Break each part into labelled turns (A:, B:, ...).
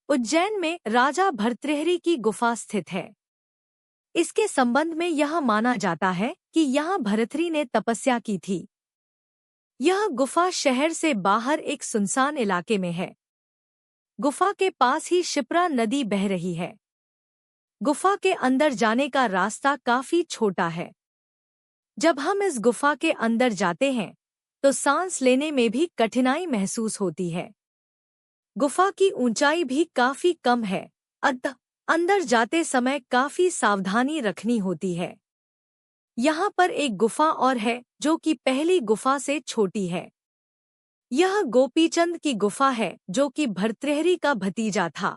A: उज्जैन में राजा भर्तृहरि की गुफा स्थित है। इसके संबंध में यह माना जाता है कि यहाँ भर्तृहरि ने तपस्या की थी। यह गुफा शहर से बाहर एक सुनसान इलाके में है। गुफा के पास ही शिप्रा नदी बह रही है। गुफा के अंदर जाने का रास्ता काफी छोटा है। जब हम इस गुफा के अंदर जाते हैं तो सांस लेने में भी कठिनाई महसूस होती है। गुफा की ऊंचाई भी काफी कम है, अतः अंदर जाते समय काफी सावधानी रखनी होती है। यहाँ पर एक गुफा और है जो कि पहली गुफा से छोटी है। यह गोपीचंद की गुफा है जो कि भर्तृहरि का भतीजा था।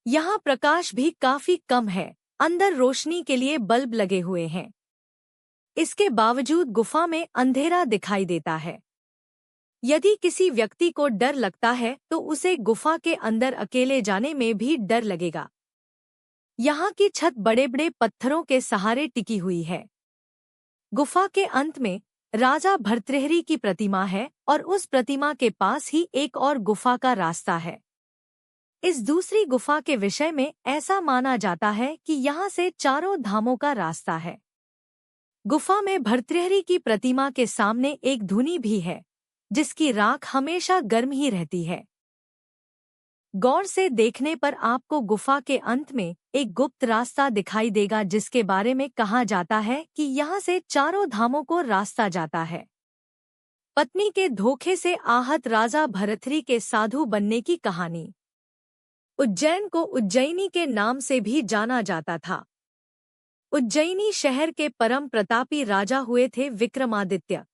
A: यहाँ प्रकाश भी काफी कम है, अंदर रोशनी के लिए बल्ब लगे हुए हैं। इसके बावजूद गुफा में अंधेरा दिखाई देता है। यदि किसी व्यक्ति को डर लगता है तो उसे गुफा के अंदर अकेले जाने में भी डर लगेगा। यहाँ की छत बड़े बड़े पत्थरों के सहारे टिकी हुई है। गुफा के अंत में राजा भर्तृहरि की प्रतिमा है और उस प्रतिमा के पास ही एक और गुफा का रास्ता है। इस दूसरी गुफा के विषय में ऐसा माना जाता है कि यहाँ से चारों धामों का रास्ता है। गुफा में भर्तृहरि की प्रतिमा के सामने एक धुनी भी है जिसकी राख हमेशा गर्म ही रहती है। गौर से देखने पर आपको गुफा के अंत में एक गुप्त रास्ता दिखाई देगा जिसके बारे में कहा जाता है कि यहाँ से चारों धामों को रास्ता जाता है। पत्नी के धोखे से आहत राजा भर्तृहरि के साधु बनने की कहानी। उज्जैन को उज्जैनी के नाम से भी जाना जाता था। उज्जैनी शहर के परम प्रतापी राजा हुए थे विक्रमादित्य।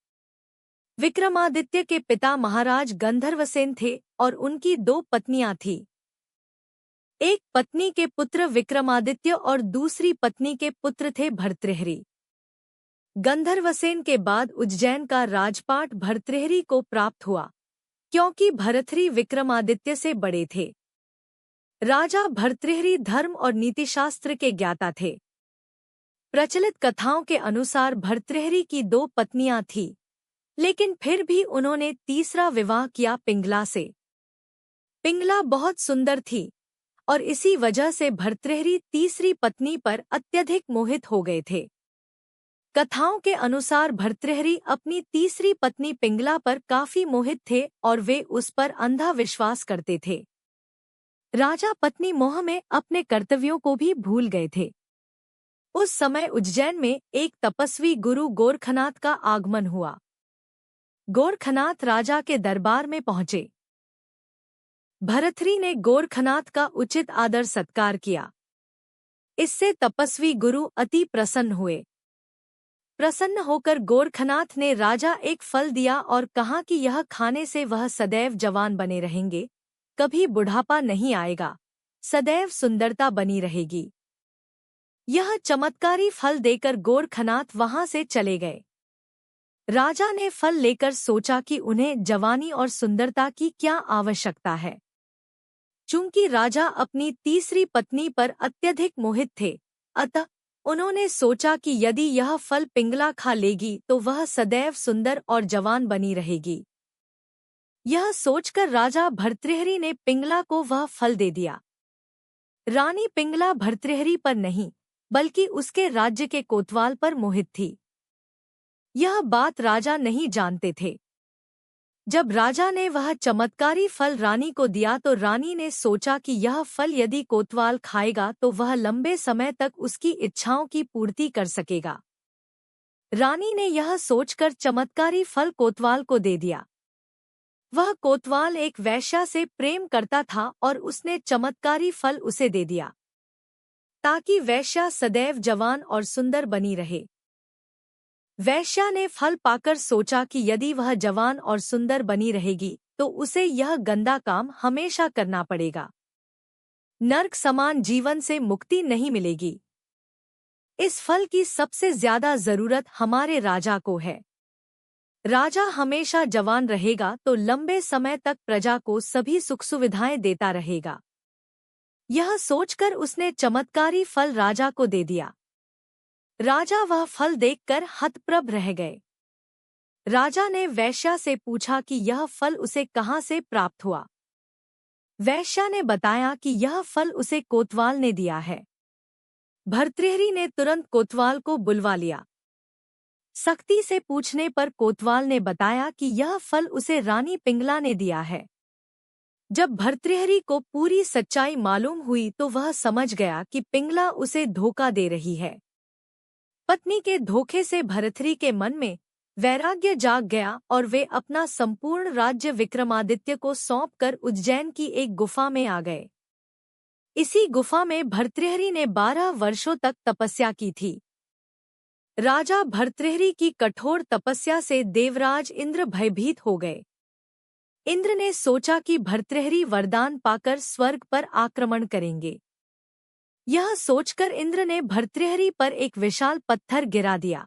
A: विक्रमादित्य के पिता महाराज गंधर्वसेन थे और उनकी 2 पत्नियां थीं। एक पत्नी के पुत्र विक्रमादित्य और दूसरी पत्नी के पुत्र थे भर्तृहरि। गंधर्वसेन के बाद उज्जैन का राजपाट भर्तृहरि को प्राप्त हुआ क्योंकि भर्तृहरि विक्रमादित्य से बड़े थे। राजा भर्तृहरि धर्म और नीतिशास्त्र के ज्ञाता थे। प्रचलित कथाओं के अनुसार भर्तृहरि की 2 पत्नियां थीं, लेकिन फिर भी उन्होंने तीसरा विवाह किया पिंगला से। पिंगला बहुत सुंदर थी और इसी वजह से भर्तृहरि तीसरी पत्नी पर अत्यधिक मोहित हो गए थे। कथाओं के अनुसार भर्तृहरि अपनी तीसरी पत्नी पिंगला पर काफी मोहित थे और वे उस पर अंधा विश्वास करते थे। राजा पत्नी मोह में अपने कर्तव्यों को भी भूल गए थे। उस समय उज्जैन में एक तपस्वी गुरु गोरखनाथ का आगमन हुआ। गोरखनाथ राजा के दरबार में पहुंचे। भर्तृहरि ने गोरखनाथ का उचित आदर सत्कार किया। इससे तपस्वी गुरु अति प्रसन्न हुए। प्रसन्न होकर गोरखनाथ ने राजा एक फल दिया और कहा कि यह खाने से वह सदैव जवान बने रहेंगे, कभी बुढ़ापा नहीं आएगा, सदैव सुंदरता बनी रहेगी। यह चमत्कारी फल देकर गोरखनाथ वहां से चले गए। राजा ने फल लेकर सोचा कि उन्हें जवानी और सुंदरता की क्या आवश्यकता है। चूंकि राजा अपनी तीसरी पत्नी पर अत्यधिक मोहित थे, अतः उन्होंने सोचा कि यदि यह फल पिंगला खा लेगी तो वह सदैव सुंदर और जवान बनी रहेगी। यह सोचकर राजा भर्तृहरि ने पिंगला को वह फल दे दिया। रानी पिंगला भर्तृहरि पर नहीं बल्कि उसके राज्य के कोतवाल पर मोहित थी। यह बात राजा नहीं जानते थे। जब राजा ने वह चमत्कारी फल रानी को दिया तो रानी ने सोचा कि यह फल यदि कोतवाल खाएगा तो वह लंबे समय तक उसकी इच्छाओं की पूर्ति कर सकेगा। रानी ने यह सोचकर चमत्कारी फल कोतवाल को दे दिया। वह कोतवाल एक वेश्या से प्रेम करता था और उसने चमत्कारी फल उसे दे दिया ताकि वेश्या सदैव जवान और सुंदर बनी रहे। वेश्या ने फल पाकर सोचा कि यदि वह जवान और सुंदर बनी रहेगी तो उसे यह गंदा काम हमेशा करना पड़ेगा। नर्क समान जीवन से मुक्ति नहीं मिलेगी। इस फल की सबसे ज्यादा जरूरत हमारे राजा को है। राजा हमेशा जवान रहेगा तो लंबे समय तक प्रजा को सभी सुख सुविधाएं देता रहेगा। यह सोचकर उसने चमत्कारी फल राजा को दे दिया। राजा वह फल देखकर हतप्रभ रह गए। राजा ने वेश्या से पूछा कि यह फल उसे कहाँ से प्राप्त हुआ। वैश्या ने बताया कि यह फल उसे कोतवाल ने दिया है। भर्तृहरि ने तुरंत कोतवाल को बुलवा लिया। सख्ती से पूछने पर कोतवाल ने बताया कि यह फल उसे रानी पिंगला ने दिया है। जब भर्तृहरि को पूरी सच्चाई मालूम हुई तो वह समझ गया कि पिंगला उसे धोखा दे रही है। पत्नी के धोखे से भर्तृहरि के मन में वैराग्य जाग गया और वे अपना संपूर्ण राज्य विक्रमादित्य को सौंपकर उज्जैन की एक गुफा में आ गए। इसी गुफा में भर्तृहरि ने 12 वर्षों तक तपस्या की थी। राजा भर्तृहरि की कठोर तपस्या से देवराज इंद्र भयभीत हो गए। इंद्र ने सोचा कि भर्तृहरि वरदान पाकर स्वर्ग पर आक्रमण करेंगे। यह सोचकर इंद्र ने भर्तृहरि पर एक विशाल पत्थर गिरा दिया।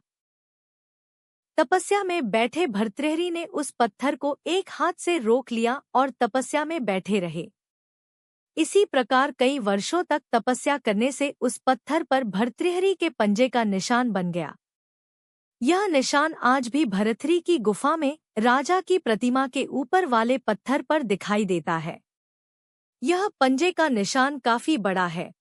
A: तपस्या में बैठे भर्तृहरि ने उस पत्थर को एक हाथ से रोक लिया और तपस्या में बैठे रहे। इसी प्रकार कई वर्षों तक तपस्या करने से उस पत्थर पर भर्तृहरि के पंजे का निशान बन गया। यह निशान आज भी भर्तृहरि की गुफा में राजा की प्रतिमा के ऊपर वाले पत्थर पर दिखाई देता है। यह पंजे का निशान काफी बड़ा है,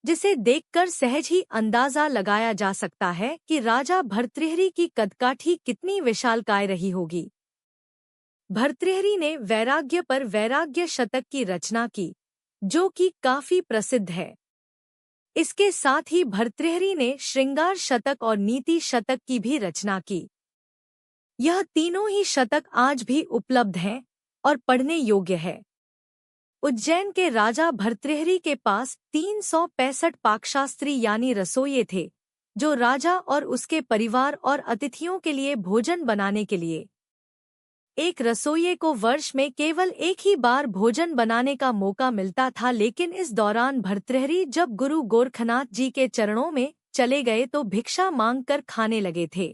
A: जिसे देखकर सहज ही अंदाजा लगाया जा सकता है कि राजा भर्तृहरि की कदकाठी कितनी विशालकाय रही होगी। भर्तृहरि ने वैराग्य पर वैराग्य शतक की रचना की, जो कि काफी प्रसिद्ध है। इसके साथ ही भर्तृहरि ने श्रृंगार शतक और नीति शतक की भी रचना की। यह तीनों ही शतक आज भी उपलब्ध हैं और पढ़ने योग्य है। उज्जैन के राजा भर्तृहरि के पास 365 पाकशास्त्री यानी रसोइये थे, जो राजा और उसके परिवार और अतिथियों के लिए भोजन बनाने के लिए। एक रसोइये को वर्ष में केवल एक ही बार भोजन बनाने का मौका मिलता था, लेकिन इस दौरान भर्तृहरि जब गुरु गोरखनाथ जी के चरणों में चले गए तो भिक्षा मांगकर खाने लगे थे।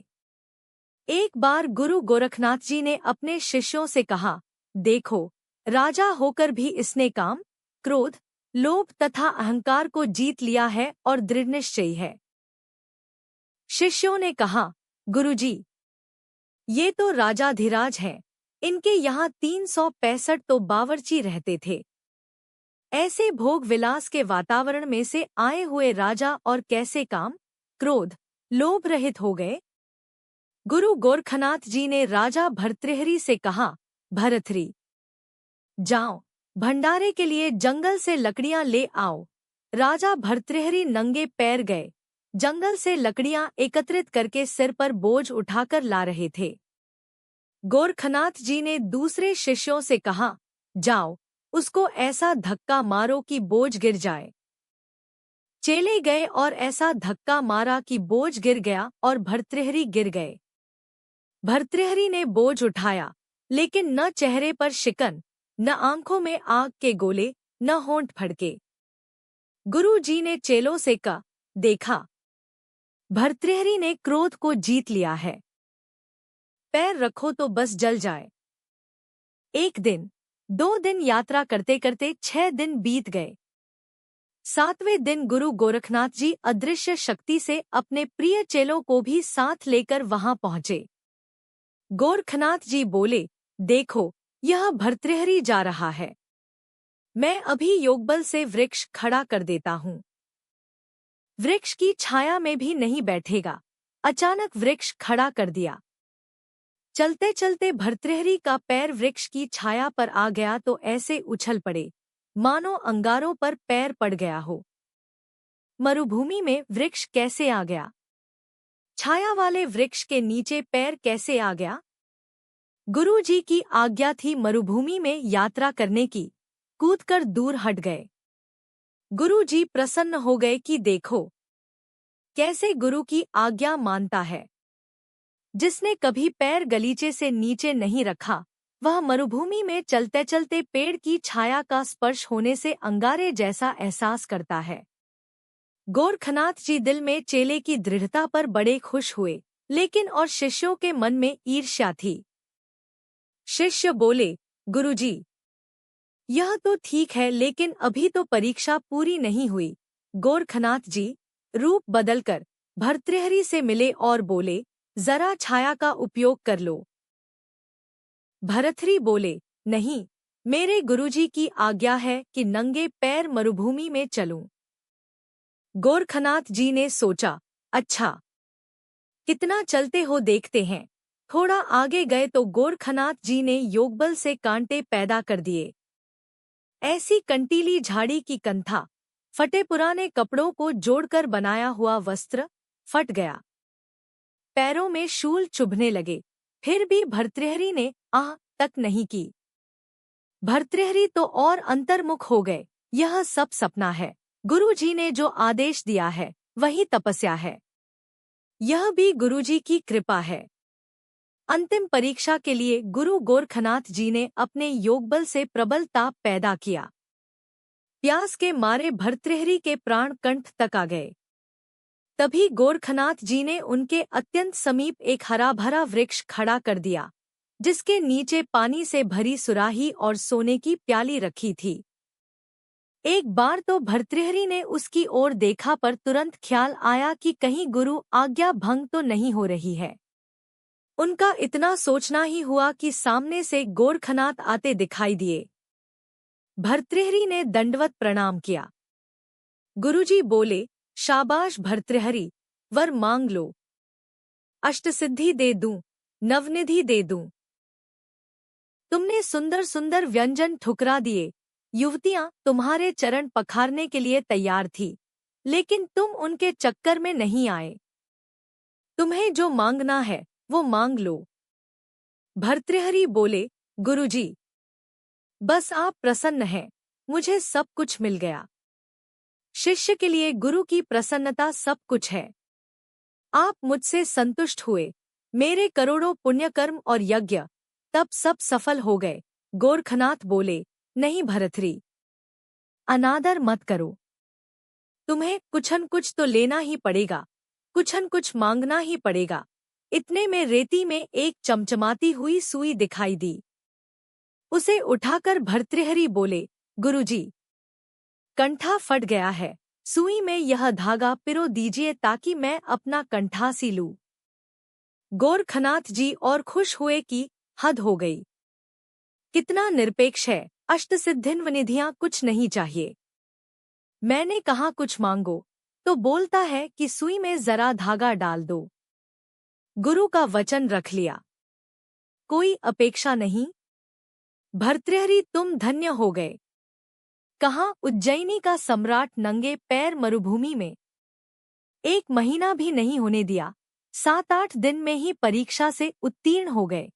A: एक बार गुरु गोरखनाथ जी ने अपने शिष्यों से कहा, देखो, राजा होकर भी इसने काम, क्रोध, लोभ तथा अहंकार को जीत लिया है और दृढ़निश्चयी है। शिष्यों ने कहा, गुरुजी, ये तो राजाधिराज हैं, इनके यहाँ 365 तो बावर्ची रहते थे। ऐसे भोग विलास के वातावरण में से आए हुए राजा और कैसे काम, क्रोध, लोभ रहित हो गए। गुरु गोरखनाथ जी ने राजा भर्तृहरि से कहा, भर्तृहरि, जाओ, भंडारे के लिए जंगल से लकड़ियां ले आओ। राजा भर्तृहरि नंगे पैर गए, जंगल से लकड़ियां एकत्रित करके सिर पर बोझ उठाकर ला रहे थे। गोरखनाथ जी ने दूसरे शिष्यों से कहा, जाओ, उसको ऐसा धक्का मारो कि बोझ गिर जाए। चेले गए और ऐसा धक्का मारा कि बोझ गिर गया और भर्तृहरि गिर गए। भर्तृहरि ने बोझ उठाया, लेकिन न चेहरे पर शिकन, न आंखों में आग के गोले, न होंठ फड़के। गुरु जी ने चेलों से कहा, देखा, भर्तृहरि ने क्रोध को जीत लिया है। पैर रखो तो बस जल जाए। 1 दिन, 2 दिन यात्रा करते करते 6 दिन बीत गए। 7वें दिन गुरु गोरखनाथ जी अदृश्य शक्ति से अपने प्रिय चेलों को भी साथ लेकर वहां पहुंचे। गोरखनाथ जी बोले, देखो, यह भर्तृहरि जा रहा है। मैं अभी योगबल से वृक्ष खड़ा कर देता हूँ। वृक्ष की छाया में भी नहीं बैठेगा। अचानक वृक्ष खड़ा कर दिया। चलते चलते भर्तृहरि का पैर वृक्ष की छाया पर आ गया तो ऐसे उछल पड़े, मानो अंगारों पर पैर पड़ गया हो। मरुभूमि में वृक्ष कैसे आ गया? छाया वाले वृक्ष के नीचे पैर कैसे आ गया? गुरु जी की आज्ञा थी मरुभूमि में यात्रा करने की। कूदकर दूर हट गए। गुरु जी प्रसन्न हो गए कि देखो, कैसे गुरु की आज्ञा मानता है। जिसने कभी पैर गलीचे से नीचे नहीं रखा, वह मरुभूमि में चलते चलते पेड़ की छाया का स्पर्श होने से अंगारे जैसा एहसास करता है। गोरखनाथ जी दिल में चेले की दृढ़ता पर बड़े खुश हुए, लेकिन और शिष्यों के मन में ईर्ष्या थी। शिष्य बोले, गुरुजी, यह तो ठीक है, लेकिन अभी तो परीक्षा पूरी नहीं हुई। गोरखनाथ जी रूप बदलकर भर्तृहरि से मिले और बोले, जरा छाया का उपयोग कर लो। भर्तृहरि बोले, नहीं, मेरे गुरुजी की आज्ञा है कि नंगे पैर मरुभूमि में चलूं। गोरखनाथ जी ने सोचा, अच्छा, कितना चलते हो देखते हैं। थोड़ा आगे गए तो गोरखनाथ जी ने योगबल से कांटे पैदा कर दिए। ऐसी कंटीली झाड़ी की कंथा, फटे पुराने कपड़ों को जोड़कर बनाया हुआ वस्त्र फट गया। पैरों में शूल चुभने लगे, फिर भी भर्तृहरि ने आह तक नहीं की। भर्तृहरि तो और अंतर्मुख हो गए। यह सब सपना है। गुरुजी ने जो आदेश दिया है वही तपस्या है। यह भी गुरुजी की कृपा है। अंतिम परीक्षा के लिए गुरु गोरखनाथ जी ने अपने योगबल से प्रबल ताप पैदा किया। प्यास के मारे भर्तृहरि के प्राण कंठ तक आ गए। तभी गोरखनाथ जी ने उनके अत्यंत समीप एक हरा भरा वृक्ष खड़ा कर दिया, जिसके नीचे पानी से भरी सुराही और सोने की प्याली रखी थी। एक बार तो भर्तृहरि ने उसकी ओर देखा, पर तुरंत ख्याल आया कि कहीं गुरु आज्ञा भंग तो नहीं हो रही है। उनका इतना सोचना ही हुआ कि सामने से गोरखनाथ आते दिखाई दिए। भर्तृहरि ने दंडवत प्रणाम किया। गुरुजी बोले, शाबाश भर्तृहरि, वर मांग लो। अष्टसिद्धि दे दूं, नवनिधि दे दूं। तुमने सुंदर सुंदर व्यंजन ठुकरा दिए। युवतियां तुम्हारे चरण पखारने के लिए तैयार थी, लेकिन तुम उनके चक्कर में नहीं आए। तुम्हें जो मांगना है वो मांग लो। भर्तृहरि बोले, गुरुजी, बस आप प्रसन्न हैं, मुझे सब कुछ मिल गया। शिष्य के लिए गुरु की प्रसन्नता सब कुछ है। आप मुझसे संतुष्ट हुए। मेरे करोड़ों पुण्यकर्म और यज्ञ तब सब सफल हो गए। गोरखनाथ बोले, नहीं भर्तृहरि, अनादर मत करो। तुम्हें कुछन कुछ तो लेना ही पड़ेगा, कुछन कुछ मांगना ही पड़ेगा। इतने में रेती में एक चमचमाती हुई सुई दिखाई दी। उसे उठाकर भर्तृहरि बोले, गुरुजी, कंठा फट गया है, सुई में यह धागा पिरो दीजिए ताकि मैं अपना कंठा सी लूं। गोरखनाथ जी और खुश हुए कि हद हो गई। कितना निरपेक्ष है, अष्टसिद्धिन्वनिधियां कुछ नहीं चाहिए। मैंने कहा कुछ मांगो, तो बोलता है कि सुई में जरा धागा डाल दो। गुरु का वचन रख लिया, कोई अपेक्षा नहीं। भर्तृहरि, तुम धन्य हो गए। कहाँ उज्जैनी का सम्राट नंगे पैर मरुभूमि में 1 महीना भी नहीं होने दिया, 7-8 दिन में ही परीक्षा से उत्तीर्ण हो गए।